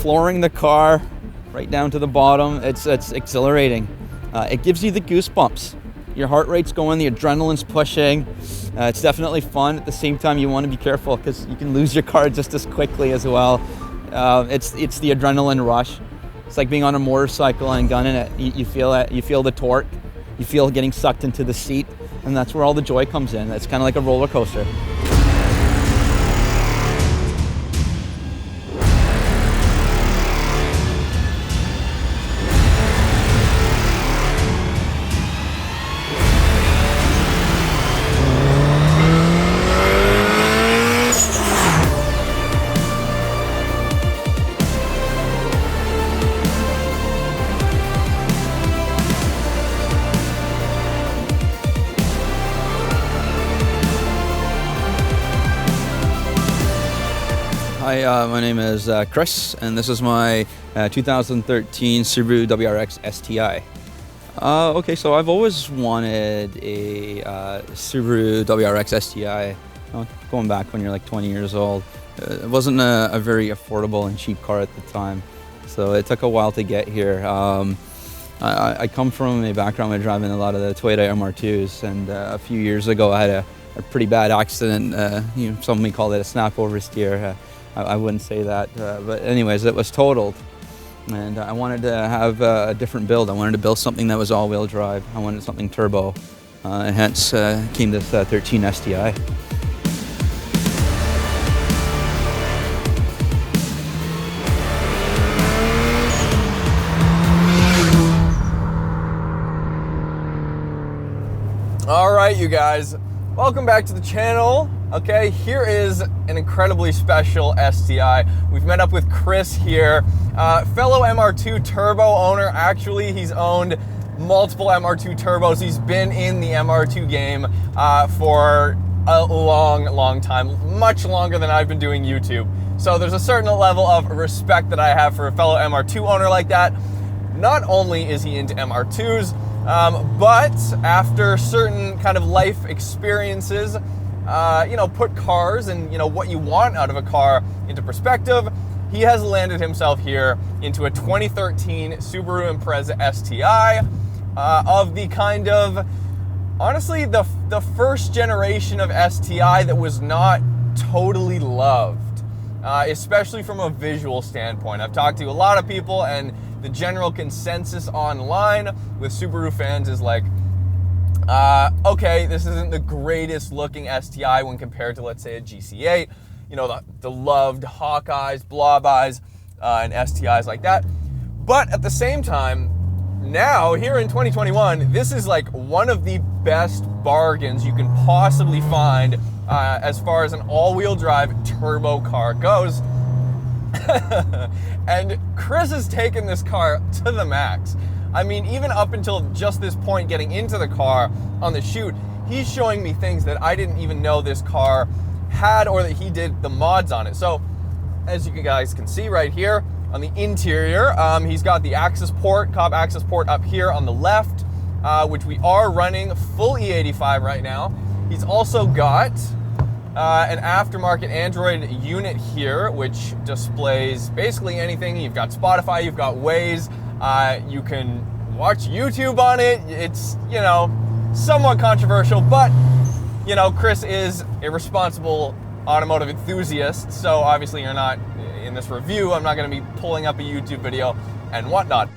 flooring the car right down to the bottom. It's exhilarating. It gives you the goosebumps. Your heart rate's going, the adrenaline's pushing. It's definitely fun. At the same time, you want to be careful because you can lose your car just as quickly as well. It's the adrenaline rush. It's like being on a motorcycle and gunning it. You feel it. You feel the torque. You feel getting sucked into the seat, and that's where all the joy comes in. It's kind of like a roller coaster. Hi, my name is Chris, and this is my 2013 Subaru WRX STi. Okay, so I've always wanted a Subaru WRX STi, going back when you're like 20 years old. It wasn't a very affordable and cheap car at the time, so it took a while to get here. I come from a background of driving a lot of the Toyota MR2s, and a few years ago I had a pretty bad accident. Some may call it a snap oversteer. I wouldn't say that, but anyways, it was totaled, and I wanted to have a different build. I wanted to build something that was all-wheel drive. I wanted something turbo, and hence came this 13 STi. All right, you guys, welcome back to the channel. Okay, here is an incredibly special STi. We've met up with Chris here, fellow MR2 turbo owner. Actually, he's owned multiple MR2 turbos. He's been in the MR2 game for a long time, much longer than I've been doing YouTube. So there's a certain level of respect that I have for a fellow MR2 owner like that. Not only is he into MR2s, but after certain kind of life experiences, put cars and what you want out of a car into perspective, he has landed himself here into a 2013 Subaru Impreza STi, of the kind of, honestly, the first generation of STi that was not totally loved, especially from a visual standpoint. I've talked to a lot of people, and the general consensus online with Subaru fans is like, okay, this isn't the greatest looking STi when compared to, let's say, a GC8, the loved Hawkeyes, Blob Eyes, and STIs like that. But at the same time, now, here in 2021, this is like one of the best bargains you can possibly find as far as an all-wheel drive turbo car goes. And Chris has taken this car to the max. I mean, even up until just this point, getting into the car on the shoot, he's showing me things that I didn't even know this car had, or that he did the mods on it. So, as you guys can see right here on the interior, he's got the access port, cop access port up here on the left, which we are running full E85 right now. He's also got an aftermarket Android unit here, which displays basically anything. You've got Spotify, you've got Waze, you can watch YouTube on it. It's, somewhat controversial, but, Chris is a responsible automotive enthusiast, so obviously you're not, in this review, I'm not going to be pulling up a YouTube video and whatnot.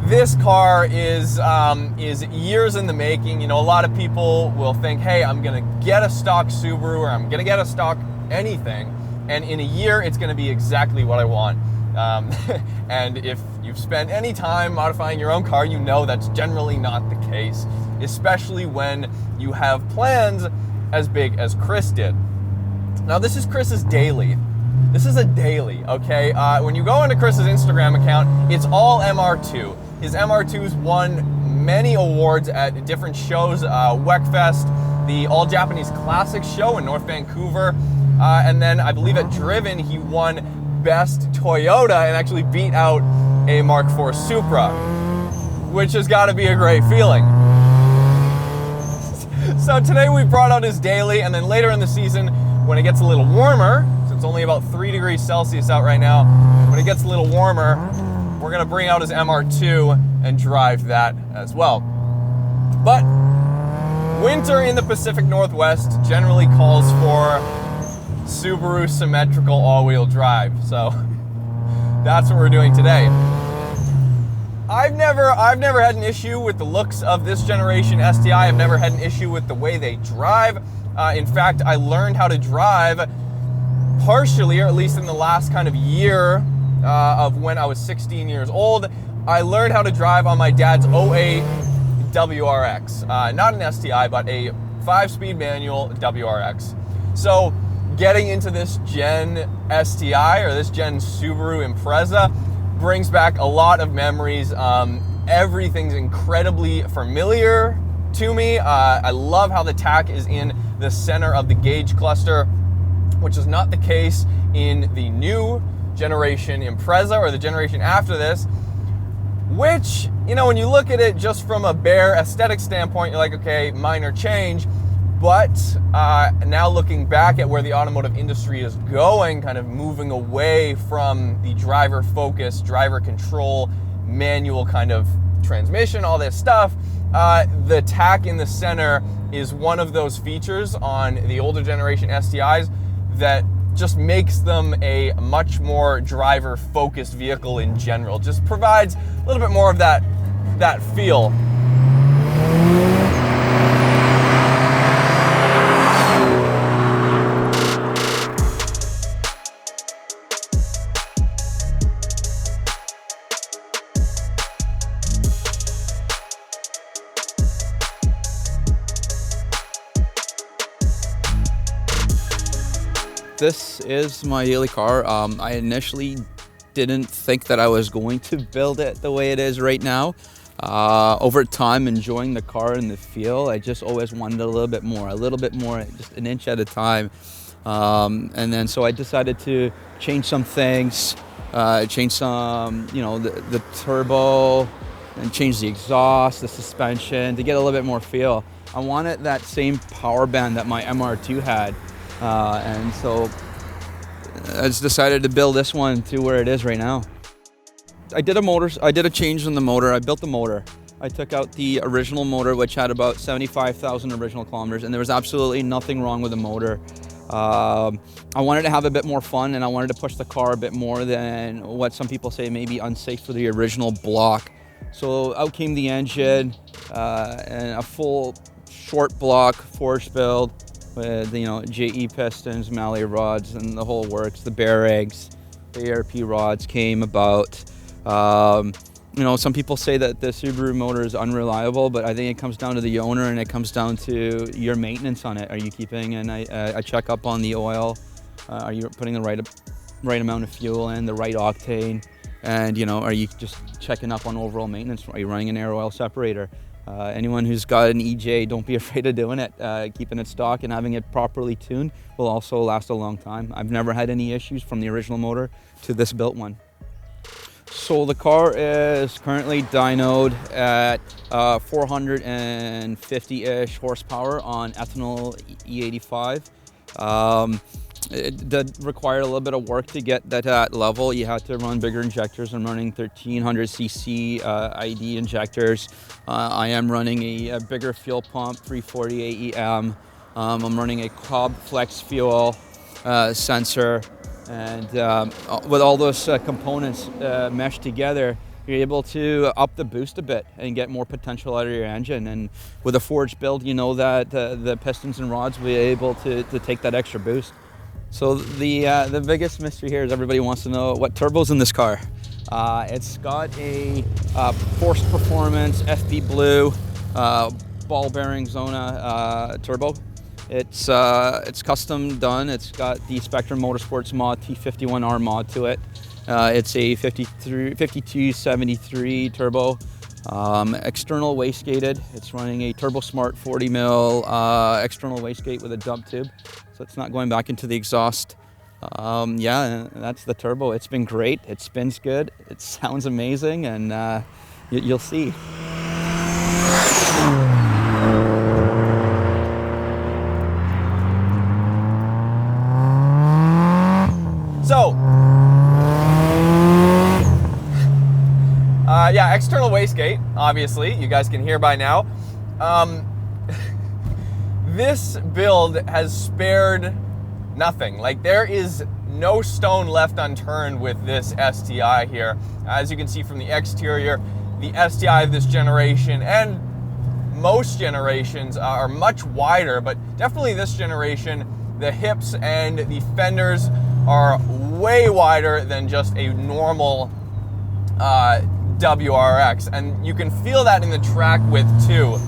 This car is years in the making. A lot of people will think, hey, I'm gonna get a stock Subaru, or I'm gonna get a stock anything, and in a year it's gonna be exactly what I want. And if you've spent any time modifying your own car, you know that's generally not the case, especially when you have plans as big as Chris did. Now, this is Chris's daily. This is a daily, okay? When you go into Chris's Instagram account, it's all MR2. His MR2s won many awards at different shows, WECFest, the All Japanese Classics show in North Vancouver, and then I believe at Driven he won Best Toyota and actually beat out a Mark IV Supra, which has got to be a great feeling. So today we brought out his daily, and then later in the season when it gets a little warmer, so it's only about 3 degrees Celsius out right now, when it gets a little warmer, we're gonna bring out his MR2 and drive that as well. But winter in the Pacific Northwest generally calls for Subaru symmetrical all-wheel drive, so that's what we're doing today. I've never had an issue with the looks of this generation STi. I've never had an issue with the way they drive. In fact, I learned how to drive partially, or at least in the last kind of year of when I was 16 years old. I learned how to drive on my dad's 08 WRX. Not an STi, but a 5-speed manual WRX. So getting into this gen STi, or this gen Subaru Impreza, brings back a lot of memories. Everything's incredibly familiar to me. I love how the tach is in the center of the gauge cluster, which is not the case in the new generation Impreza or the generation after this, which, you know, when you look at it just from a bare aesthetic standpoint, you're like, okay, minor change. But now looking back at where the automotive industry is going, kind of moving away from the driver focus, driver control, manual kind of transmission, all this stuff, the tach in the center is one of those features on the older generation STIs that just makes them a much more driver focused vehicle in general. Just provides a little bit more of that feel. This is my daily car. I initially didn't think that I was going to build it the way it is right now. Over time, enjoying the car and the feel, I just always wanted a little bit more, just an inch at a time. And then so I decided to change some things, change some, you know, the turbo, and change the exhaust, the suspension to get a little bit more feel. I wanted that same power band that my MR2 had. And so I just decided to build this one to where it is right now. I did a change in the motor. I built the motor. I took out the original motor, which had about 75,000 original kilometers, and there was absolutely nothing wrong with the motor. I wanted to have a bit more fun, and I wanted to push the car a bit more than what some people say may be unsafe for the original block. So out came the engine, and a full short block forged build with, you know, JE pistons, Mallet rods, and the whole works. The bearings, the ARP rods came about. You know, some people say that the Subaru motor is unreliable, but I think it comes down to the owner, and it comes down to your maintenance on it. Are you keeping a checkup on the oil? Are you putting the right amount of fuel in, the right octane? And, you know, are you just checking up on overall maintenance? Are you running an air oil separator? Anyone who's got an EJ, don't be afraid of doing it. Keeping it stock and having it properly tuned will also last a long time. I've never had any issues from the original motor to this built one. So the car is currently dynoed at 450-ish horsepower on ethanol E85. It did require a little bit of work to get that at level. You had to run bigger injectors. I'm running 1300cc ID injectors. I am running a bigger fuel pump, 340 AEM. I'm running a Cobb Flex fuel sensor. And with all those components meshed together, you're able to up the boost a bit and get more potential out of your engine. And with a forged build, you know that the pistons and rods will be able to take that extra boost. So the biggest mystery here is everybody wants to know what turbo's in this car. It's got a Force Performance FP Blue ball bearing Zona turbo. It's custom done. It's got the Spectrum Motorsports mod T51R mod to it. It's a 5273 turbo, external wastegated. It's running a Turbo Smart 40 mil external wastegate with a dump tube, so it's not going back into the exhaust. Yeah, that's the turbo. It's been great. It spins good. It sounds amazing, and you'll see. obviously. You guys can hear by now. This build has spared nothing. Like, there is no stone left unturned with this STi here. As you can see from the exterior, the STi of this generation and most generations are much wider, but definitely this generation, the hips and the fenders are way wider than just a normal WRX, and you can feel that in the track width too.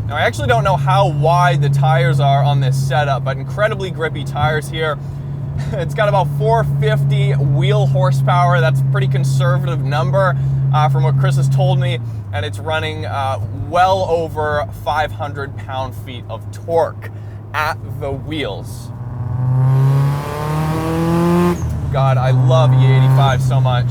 Now, I actually don't know how wide the tires are on this setup, but incredibly grippy tires here. It's got about 450 wheel horsepower. That's a pretty conservative number from what Chris has told me, and it's running well over 500 pound-feet of torque at the wheels. God, I love E85 so much.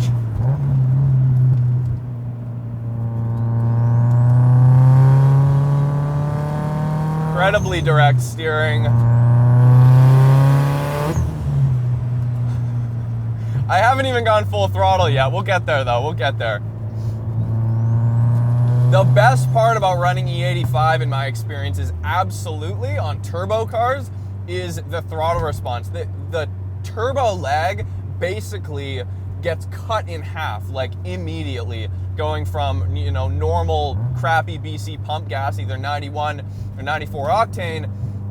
Incredibly direct steering. I haven't even gone full throttle yet. We'll get there though, we'll get there. The best part about running E85 in my experience is absolutely on turbo cars is the throttle response. The turbo lag basically gets cut in half, like immediately, going from, you know, normal crappy BC pump gas, either 91 or 94 octane,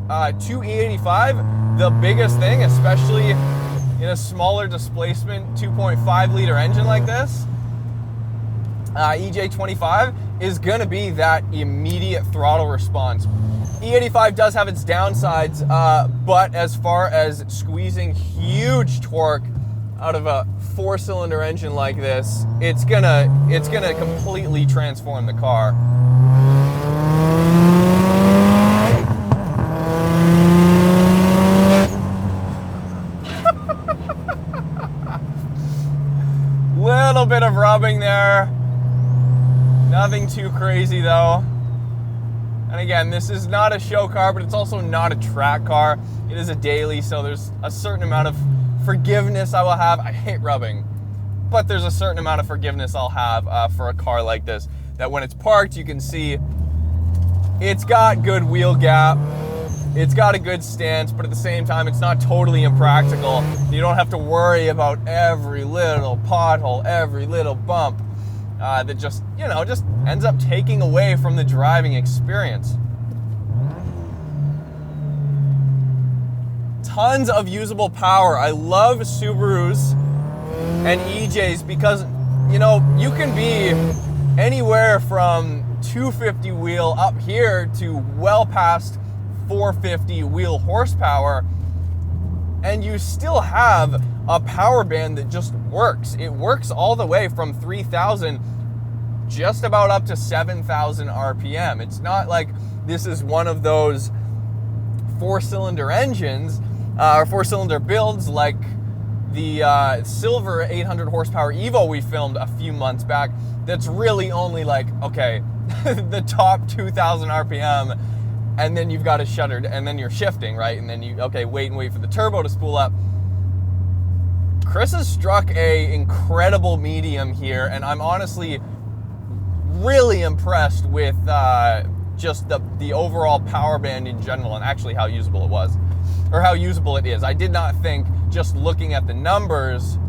to E85. The biggest thing, especially in a smaller displacement 2.5 liter engine like this, EJ25, is gonna be that immediate throttle response. E85 does have its downsides, but as far as squeezing huge torque out of a 4-cylinder engine like this, it's gonna completely transform the car. Little bit of rubbing there. Nothing too crazy though. And again, this is not a show car, but it's also not a track car. It is a daily, so there's a certain amount of forgiveness I will have. I hate rubbing, but there's a certain amount of forgiveness I'll have for a car like this, that when it's parked, you can see it's got good wheel gap, it's got a good stance, but at the same time, it's not totally impractical. You don't have to worry about every little pothole, every little bump that just, you know, just ends up taking away from the driving experience. Tons of usable power. I love Subarus and EJs because, you know, you can be anywhere from 250 wheel up here to well past 450 wheel horsepower, and you still have a power band that just works. It works all the way from 3,000 just about up to 7,000 RPM. It's not like this is one of those 4-cylinder engines or 4-cylinder builds like the silver 800 horsepower Evo we filmed a few months back. That's really only like, okay, the top 2,000 RPM, and then you've got to shutter, and then you're shifting, right? And then you, okay, wait for the turbo to spool up. Chris has struck a incredible medium here, and I'm honestly really impressed with just the overall power band in general, and actually how usable it was, or how usable it is. I did not think, just looking at the numbers,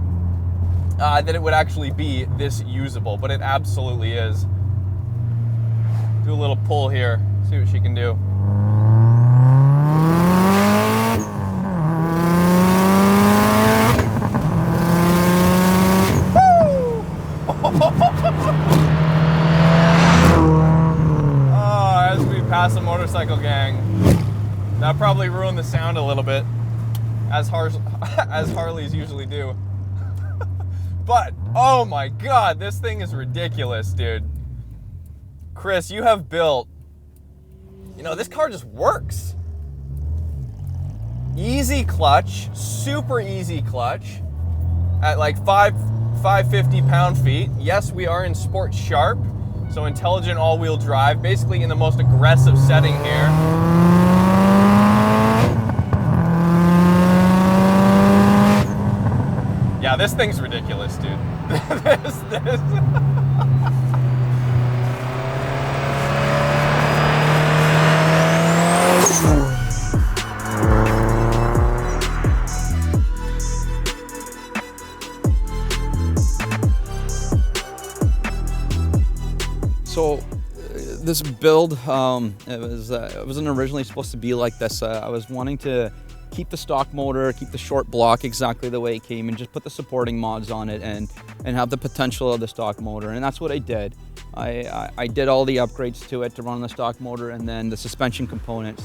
that it would actually be this usable, but it absolutely is. Do a little pull here, see what she can do. As we pass a motorcycle gang, that probably ruined the sound a little bit, as Harleys usually do. But, oh my God, this thing is ridiculous, dude. Chris, you have built, you know, this car just works. Easy clutch, super easy clutch, at like 550 pound-feet. Yes, we are in Sport Sharp, so intelligent all-wheel drive, basically in the most aggressive setting here. Yeah, this thing's ridiculous, dude. this. this build, it wasn't originally supposed to be like this. I was wanting to keep the stock motor, keep the short block exactly the way it came, and just put the supporting mods on it and have the potential of the stock motor. And that's what I did. I did all the upgrades to it to run the stock motor, and then the suspension components.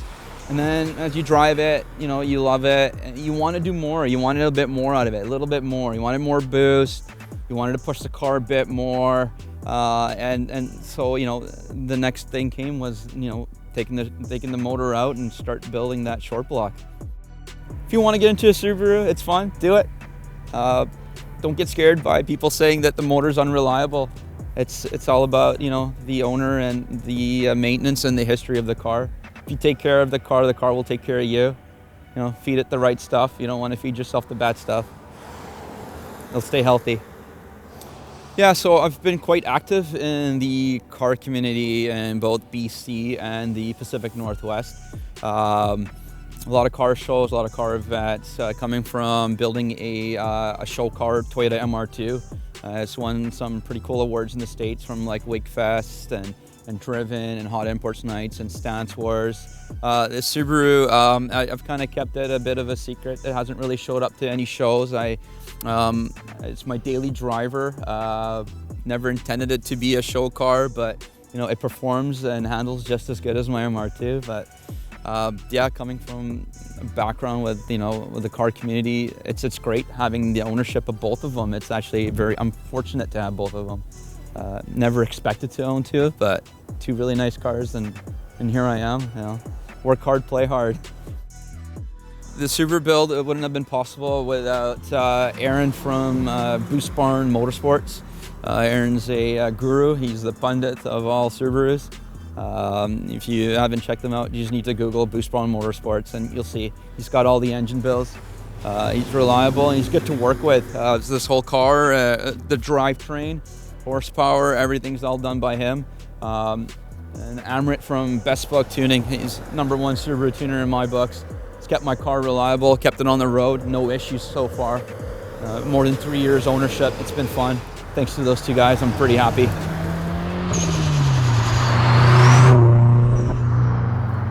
And then as you drive it, you know, you love it, and you want to do more. You want a bit more out of it, a little bit more. You wanted more boost. You wanted to push the car a bit more. And so, you know, the next thing came was, you know, taking the motor out and start building that short block. If you want to get into a Subaru, it's fun, do it. Don't get scared by people saying that the motor's unreliable. It's all about, you know, the owner and the maintenance and the history of the car. If you take care of the car will take care of you. You know, feed it the right stuff. You don't want to feed yourself the bad stuff. It'll stay healthy. Yeah, so I've been quite active in the car community in both BC and the Pacific Northwest. A lot of car shows, a lot of car events, coming from building a show car, Toyota MR2. It's won some pretty cool awards in the States from like Wigfest and Driven and Hot Imports Nights and Stance Wars. The Subaru, I've kind of kept it a bit of a secret. It hasn't really showed up to any shows. It's my daily driver. Never intended it to be a show car, but you know, it performs and handles just as good as my MR2. But yeah, coming from a background with, you know, with the car community, it's great having the ownership of both of them. It's actually I'm fortunate to have both of them. Never expected to own two, but two really nice cars, and here I am. You know, work hard, play hard. The Subaru build, it wouldn't have been possible without Aaron from Boost Barn Motorsports. Aaron's a guru. He's the pundit of all Subarus. If you haven't checked them out, you just need to Google Boost Barn Motorsports and you'll see he's got all the engine builds. He's reliable and he's good to work with. This whole car, the drivetrain, horsepower, everything's all done by him. And Amrit from Best Book Tuning, he's #1 Subaru tuner in my books. He's kept my car reliable, kept it on the road, no issues so far. More than 3 years ownership, it's been fun. Thanks to those two guys, I'm pretty happy.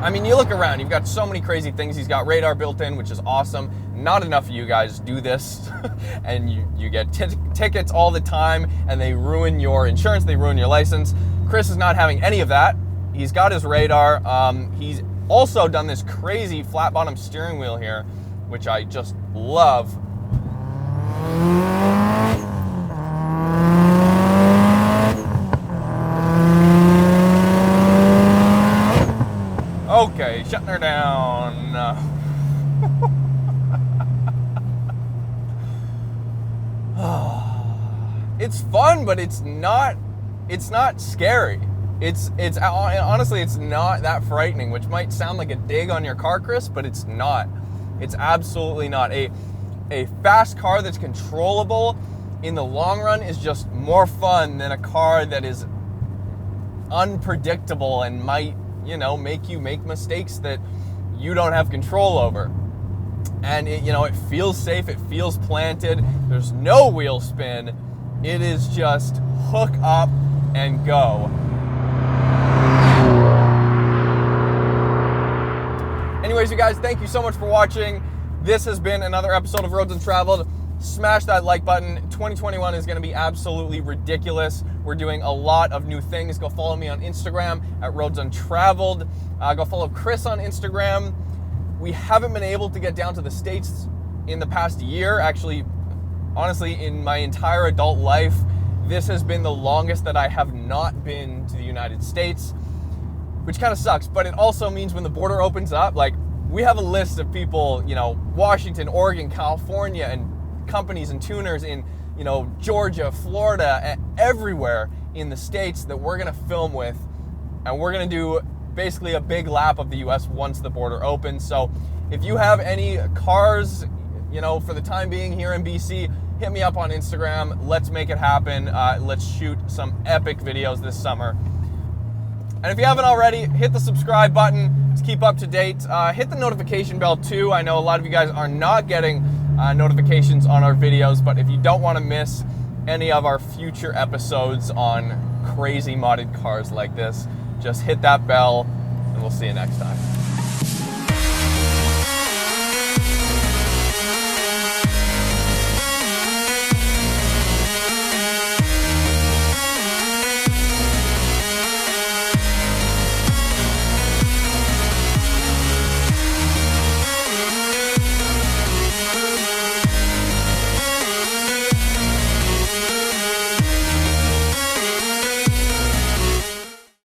I mean, you look around, you've got so many crazy things. He's got radar built in, which is awesome. Not enough of you guys do this, and you get tickets all the time, and they ruin your insurance, they ruin your license. Chris is not having any of that. He's got his radar. He's also done this crazy flat bottom steering wheel here, which I just love. Okay, shutting her down. It's fun, but it's not scary. Honestly, it's not that frightening, which might sound like a dig on your car, Chris, but it's not. It's absolutely not. A fast car that's controllable in the long run is just more fun than a car that is unpredictable and might, you know, make you make mistakes that you don't have control over. And it feels safe, it feels planted, there's no wheel spin. It is just hook up and go. Anyways, you guys, thank you so much for watching. This has been another episode of Roads Untraveled. Smash that like button. 2021 is going to be absolutely ridiculous. We're doing a lot of new things. Go follow me on Instagram at Roads Untraveled. Go follow Chris on Instagram. We haven't been able to get down to the States in the past year. Actually, honestly, in my entire adult life, this has been the longest that I have not been to the United States, which kind of sucks. But it also means when the border opens up, like, we have a list of people, you know, Washington, Oregon, California, and companies and tuners in, you know, Georgia, Florida, everywhere in the States that we're gonna film with, and we're gonna do basically a big lap of the US once the border opens. So if you have any cars, you know, for the time being here in BC, hit me up on Instagram. Let's make it happen. Let's shoot some epic videos this summer. And if you haven't already, hit the subscribe button to keep up to date. Hit the notification bell too. I know a lot of you guys are not getting notifications on our videos, but if you don't want to miss any of our future episodes on crazy modded cars like this, just hit that bell, and we'll see you next time.